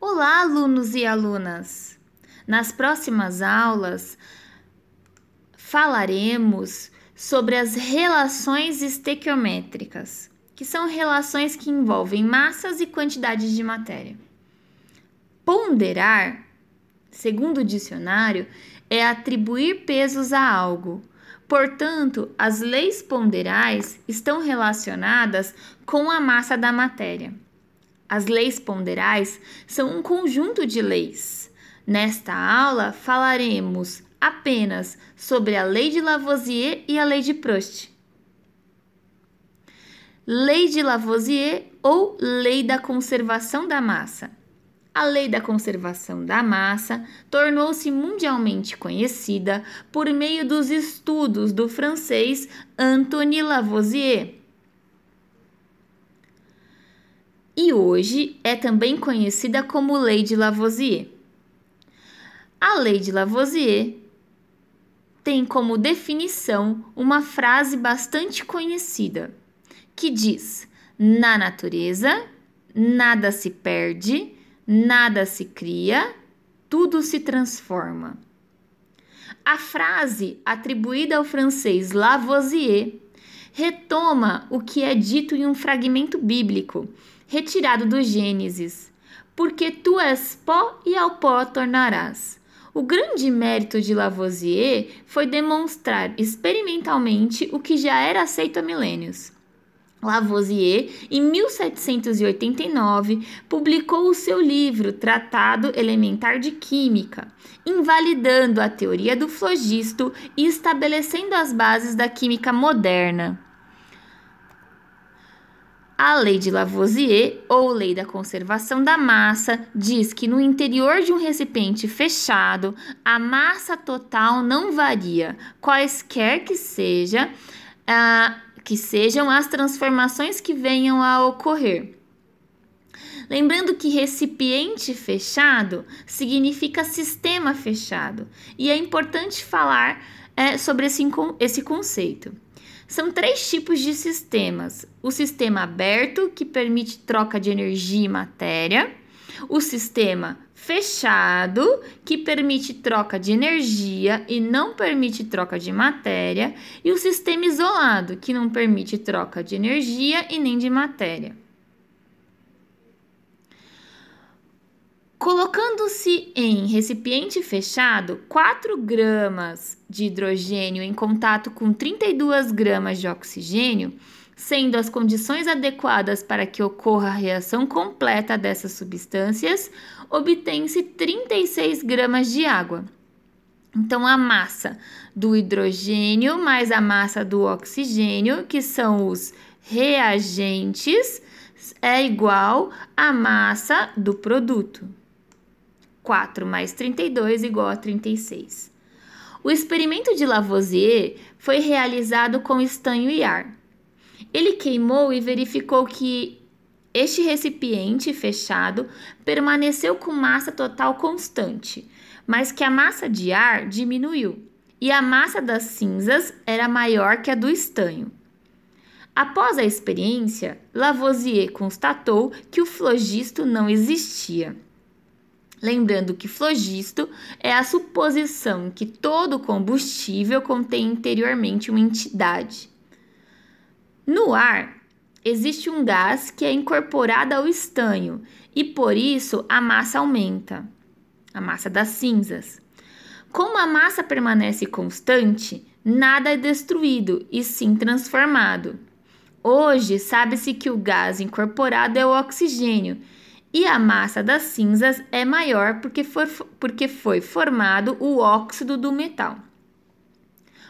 Olá, alunos e alunas! Nas próximas aulas, falaremos sobre as relações estequiométricas, que são relações que envolvem massas e quantidades de matéria. Ponderar, segundo o dicionário, é atribuir pesos a algo. Portanto, as leis ponderais estão relacionadas com a massa da matéria. As leis ponderais são um conjunto de leis. Nesta aula, falaremos apenas sobre a lei de Lavoisier e a lei de Proust. Lei de Lavoisier ou lei da conservação da massa. A lei da conservação da massa tornou-se mundialmente conhecida por meio dos estudos do francês Antoine Lavoisier. E hoje é também conhecida como Lei de Lavoisier. A Lei de Lavoisier tem como definição uma frase bastante conhecida, que diz: na natureza, nada se perde, nada se cria, tudo se transforma. A frase, atribuída ao francês Lavoisier, retoma o que é dito em um fragmento bíblico, retirado do Gênesis: porque tu és pó e ao pó tornarás. O grande mérito de Lavoisier foi demonstrar experimentalmente o que já era aceito há milênios. Lavoisier, em 1789, publicou o seu livro Tratado Elementar de Química, invalidando a teoria do flogisto e estabelecendo as bases da química moderna. A lei de Lavoisier, ou lei da conservação da massa, diz que no interior de um recipiente fechado, a massa total não varia, quaisquer que sejam as transformações que venham a ocorrer. Lembrando que recipiente fechado significa sistema fechado, e é importante falar sobre esse conceito. São 3 tipos de sistemas: o sistema aberto, que permite troca de energia e matéria; o sistema fechado, que permite troca de energia e não permite troca de matéria; e o sistema isolado, que não permite troca de energia e nem de matéria. Colocando-se em recipiente fechado 4 gramas de hidrogênio em contato com 32 gramas de oxigênio, sendo as condições adequadas para que ocorra a reação completa dessas substâncias, obtém-se 36 gramas de água. Então, a massa do hidrogênio mais a massa do oxigênio, que são os reagentes, é igual à massa do produto. 4 mais 32 igual a 36. O experimento de Lavoisier foi realizado com estanho e ar. Ele queimou e verificou que este recipiente fechado permaneceu com massa total constante, mas que a massa de ar diminuiu e a massa das cinzas era maior que a do estanho. Após a experiência, Lavoisier constatou que o flogisto não existia. Lembrando que flogisto é a suposição que todo combustível contém interiormente uma entidade. No ar, existe um gás que é incorporado ao estanho e, por isso, a massa aumenta, a massa das cinzas. Como a massa permanece constante, nada é destruído e sim transformado. Hoje, sabe-se que o gás incorporado é o oxigênio, e a massa das cinzas é maior porque foi formado o óxido do metal.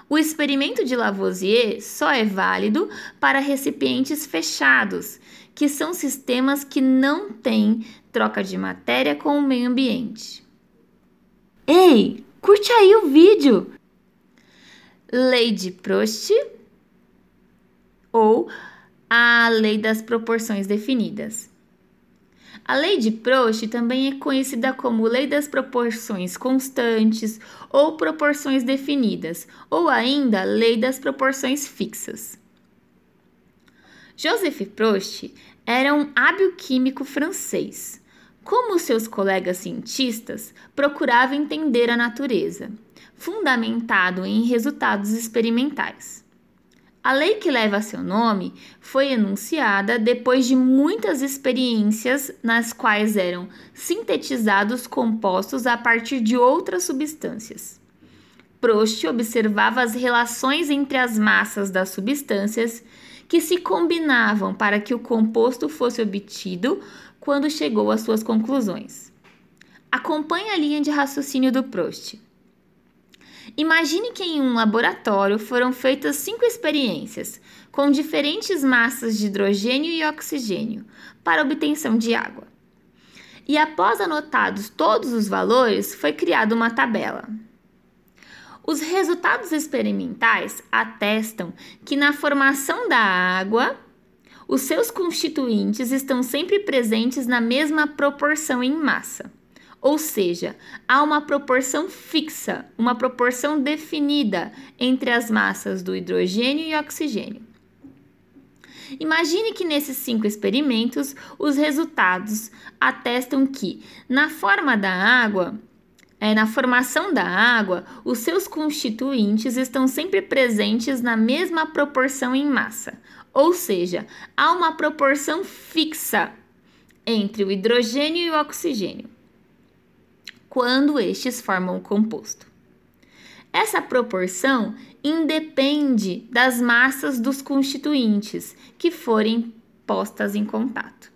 O experimento de Lavoisier só é válido para recipientes fechados, que são sistemas que não têm troca de matéria com o meio ambiente. Ei, curte aí o vídeo! Lei de Proust ou a lei das proporções definidas. A lei de Proust também é conhecida como lei das proporções constantes ou proporções definidas, ou ainda lei das proporções fixas. Joseph Proust era um hábil químico francês. Como seus colegas cientistas, procurava entender a natureza, fundamentado em resultados experimentais. A lei que leva seu nome foi enunciada depois de muitas experiências nas quais eram sintetizados compostos a partir de outras substâncias. Proust observava as relações entre as massas das substâncias que se combinavam para que o composto fosse obtido quando chegou às suas conclusões. Acompanhe a linha de raciocínio do Proust. Imagine que em um laboratório foram feitas 5 experiências com diferentes massas de hidrogênio e oxigênio para obtenção de água. E após anotados todos os valores, foi criada uma tabela. Os resultados experimentais atestam que na formação da água, os seus constituintes estão sempre presentes na mesma proporção em massa. Ou seja, há uma proporção fixa, uma proporção definida entre as massas do hidrogênio e oxigênio. Imagine que nesses 5 experimentos, os resultados atestam que, na formação da água, os seus constituintes estão sempre presentes na mesma proporção em massa. Ou seja, há uma proporção fixa entre o hidrogênio e o oxigênio quando estes formam o composto. Essa proporção independe das massas dos constituintes que forem postas em contato.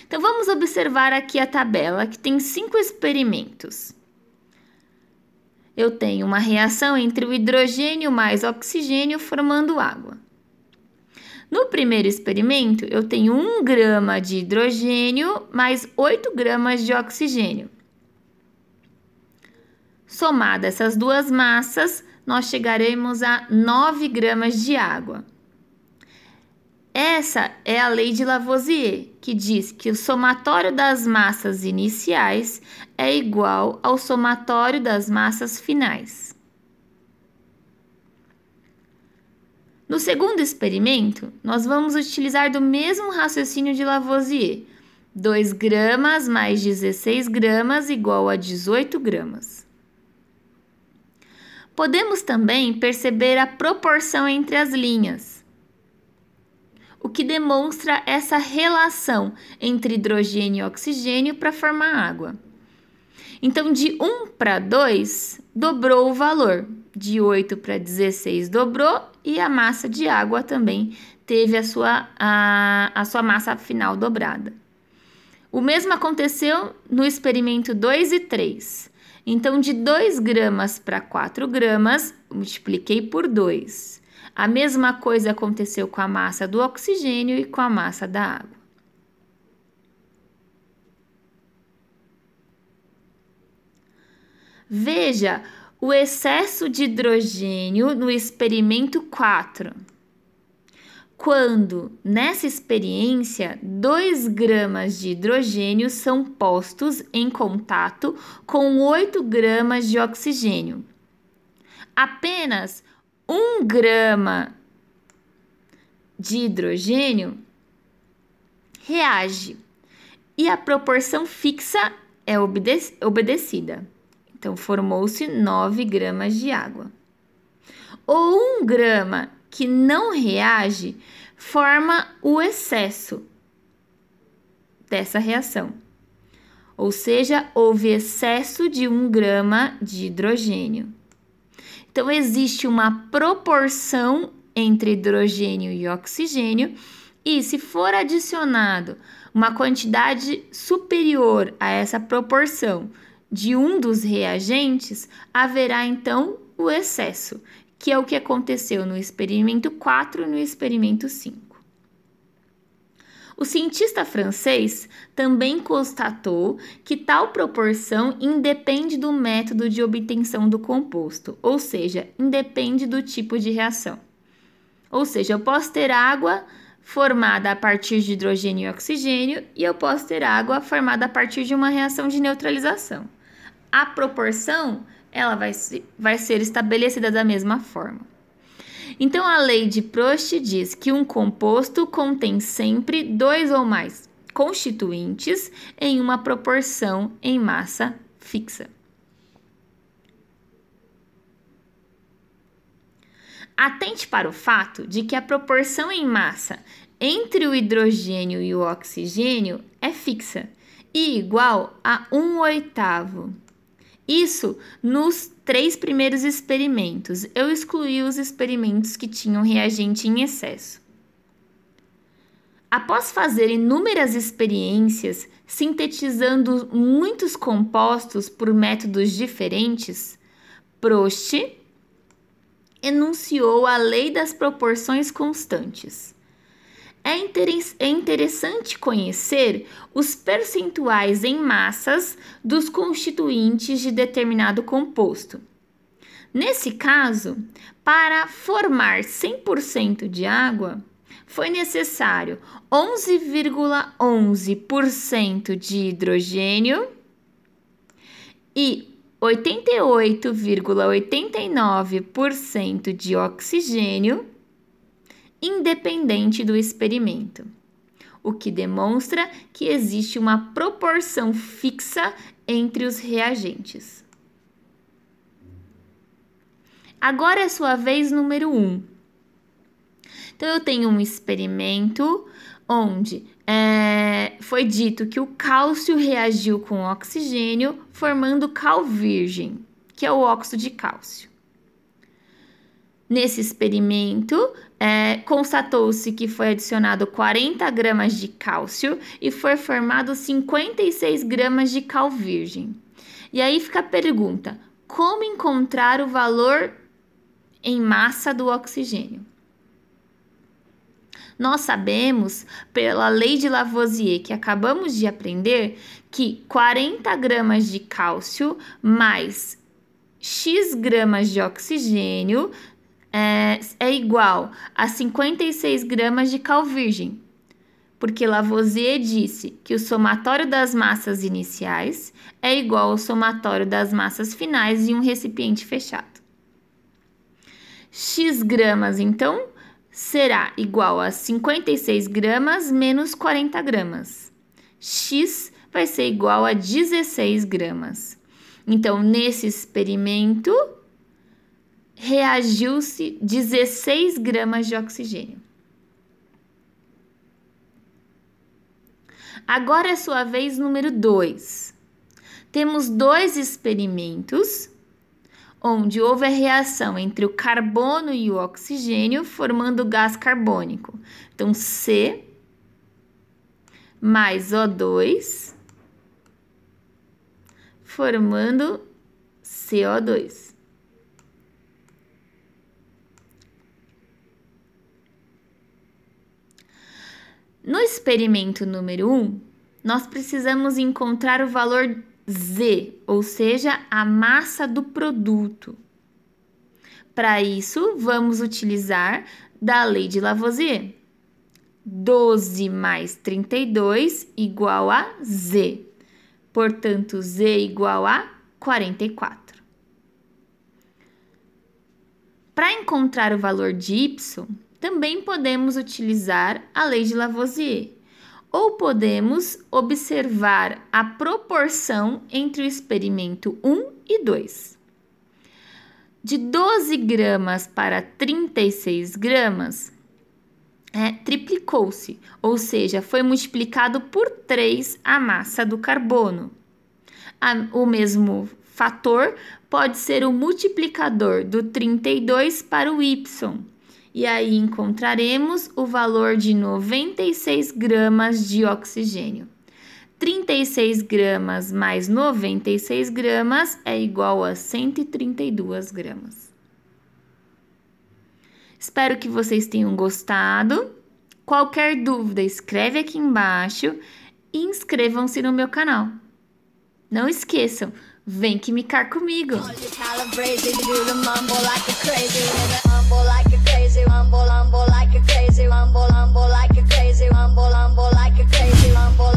Então, vamos observar aqui a tabela que tem 5 experimentos. Eu tenho uma reação entre o hidrogênio mais oxigênio formando água. No primeiro experimento, eu tenho 1 grama de hidrogênio mais 8 gramas de oxigênio. Somadas essas duas massas, nós chegaremos a 9 gramas de água. Essa é a lei de Lavoisier, que diz que o somatório das massas iniciais é igual ao somatório das massas finais. No segundo experimento, nós vamos utilizar do mesmo raciocínio de Lavoisier. 2 gramas mais 16 gramas igual a 18 gramas. Podemos também perceber a proporção entre as linhas, o que demonstra essa relação entre hidrogênio e oxigênio para formar água. Então, de 1 para 2, dobrou o valor. De 8 para 16 dobrou e a massa de água também teve a sua massa final dobrada. O mesmo aconteceu no experimento 2 e 3. Então, de 2 gramas para 4 gramas, multipliquei por 2. A mesma coisa aconteceu com a massa do oxigênio e com a massa da água. Veja o excesso de hidrogênio no experimento 4. Quando, nessa experiência, 2 gramas de hidrogênio são postos em contato com 8 gramas de oxigênio. Apenas 1 grama de hidrogênio reage e a proporção fixa é obedecida. Então, formou-se 9 gramas de água. Ou 1 grama que não reage, forma o excesso dessa reação. Ou seja, houve excesso de 1 grama de hidrogênio. Então, existe uma proporção entre hidrogênio e oxigênio, e se for adicionado uma quantidade superior a essa proporção de um dos reagentes, haverá então o excesso, que é o que aconteceu no experimento 4 e no experimento 5. O cientista francês também constatou que tal proporção independe do método de obtenção do composto, ou seja, independe do tipo de reação. Ou seja, eu posso ter água formada a partir de hidrogênio e oxigênio e eu posso ter água formada a partir de uma reação de neutralização. A proporção ela vai ser estabelecida da mesma forma. Então, a lei de Proust diz que um composto contém sempre 2 ou mais constituintes em uma proporção em massa fixa. Atente para o fato de que a proporção em massa entre o hidrogênio e o oxigênio é fixa e igual a 1/8. Isso nos 3 primeiros experimentos. Eu excluí os experimentos que tinham reagente em excesso. Após fazer inúmeras experiências, sintetizando muitos compostos por métodos diferentes, Prost enunciou a lei das proporções constantes. É interessante conhecer os percentuais em massas dos constituintes de determinado composto. Nesse caso, para formar 100% de água, foi necessário 11,11% de hidrogênio e 88,89% de oxigênio, independente do experimento, o que demonstra que existe uma proporção fixa entre os reagentes. Agora é sua vez número 1. Então, eu tenho um experimento onde foi dito que o cálcio reagiu com o oxigênio, formando cal virgem, que é o óxido de cálcio. Nesse experimento, constatou-se que foi adicionado 40 gramas de cálcio e foi formado 56 gramas de cal virgem. E aí fica a pergunta, como encontrar o valor em massa do oxigênio? Nós sabemos, pela lei de Lavoisier, que acabamos de aprender, que 40 gramas de cálcio mais X gramas de oxigênio é igual a 56 gramas de cal virgem, porque Lavoisier disse que o somatório das massas iniciais é igual ao somatório das massas finais em um recipiente fechado. X gramas, então, será igual a 56 gramas menos 40 gramas. X vai ser igual a 16 gramas. Então, nesse experimento, reagiu-se 16 gramas de oxigênio. Agora é sua vez número 2. Temos 2 experimentos onde houve a reação entre o carbono e o oxigênio, formando gás carbônico. Então, C mais O2, formando CO2. No experimento número 1, nós precisamos encontrar o valor Z, ou seja, a massa do produto. Para isso, vamos utilizar da lei de Lavoisier. 12 mais 32 igual a Z. Portanto, Z igual a 44. Para encontrar o valor de Y, também podemos utilizar a lei de Lavoisier. Ou podemos observar a proporção entre o experimento 1 e 2. De 12 gramas para 36 gramas, triplicou-se, ou seja, foi multiplicado por 3 a massa do carbono. O mesmo fator pode ser o multiplicador do 32 para o Y. E aí encontraremos o valor de 96 gramas de oxigênio. 36 gramas mais 96 gramas é igual a 132 gramas. Espero que vocês tenham gostado. Qualquer dúvida, escreve aqui embaixo e inscrevam-se no meu canal. Não esqueçam, vem quimicar comigo! Rumble like a crazy, rumble like a crazy, rumble like a crazy, rumble like a crazy, rumble